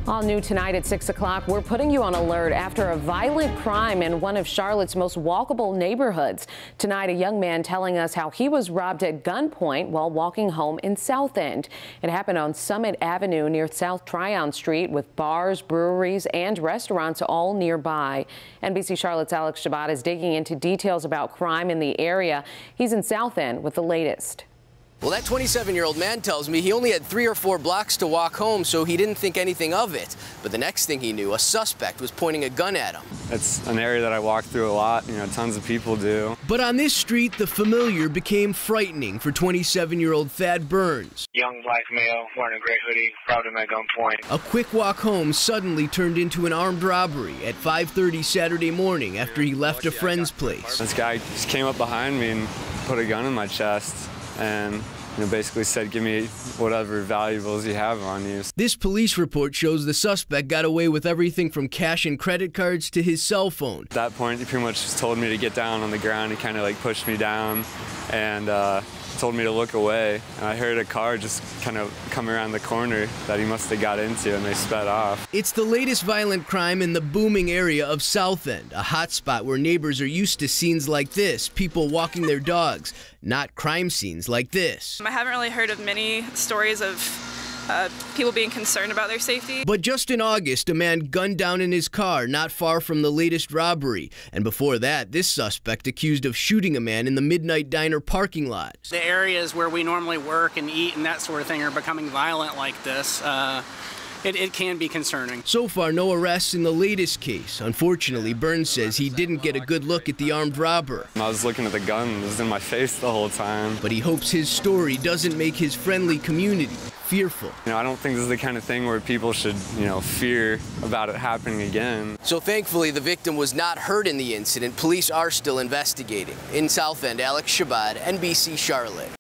All new tonight at 6 o'clock, we're putting you on alert after a violent crime in one of Charlotte's most walkable neighborhoods. Tonight, a young man telling us how he was robbed at gunpoint while walking home in South End. It happened on Summit Avenue near South Tryon Street, with bars, breweries, and restaurants all nearby. NBC Charlotte's Alex Shabbat is digging into details about crime in the area. He's in South End with the latest. Well, that 27-year-old man tells me he only had 3 or 4 blocks to walk home, so he didn't think anything of it. But the next thing he knew, a suspect was pointing a gun at him. It's an area that I walk through a lot, tons of people do. But on this street, the familiar became frightening for 27-year-old Thad Burns. Young black male wearing a gray hoodie, robbed him at gunpoint. A quick walk home suddenly turned into an armed robbery at 5:30 Saturday morning after he left a friend's place. This guy just came up behind me and put a gun in my chest and basically said, give me whatever valuables you have on you. This police report shows the suspect got away with everything from cash and credit cards to his cell phone. At that point, he pretty much just told me to get down on the ground. He kind of pushed me down and told me to look away. And I heard a car just kind of come around the corner that he must have got into, and they sped off. It's the latest violent crime in the booming area of South End, a hot spot where neighbors are used to scenes like this, people walking their dogs, not crime scenes like this. I haven't really heard of many stories of people being concerned about their safety. But just in August, a man gunned down in his car not far from the latest robbery. And before that, this suspect accused of shooting a man in the Midnight Diner parking lot. The areas where we normally work and eat and that sort of thing are becoming violent like this. It can be concerning. So far, no arrests in the latest case. Unfortunately, Burns says he didn't get a good look at the armed robber. I was looking at the gun, it was in my face the whole time. But he hopes his story doesn't make his friendly community fearful. I don't think this is the kind of thing where people should, fear about it happening again. So thankfully, the victim was not hurt in the incident. Police are still investigating. In South End, Alex Shabbat, NBC Charlotte.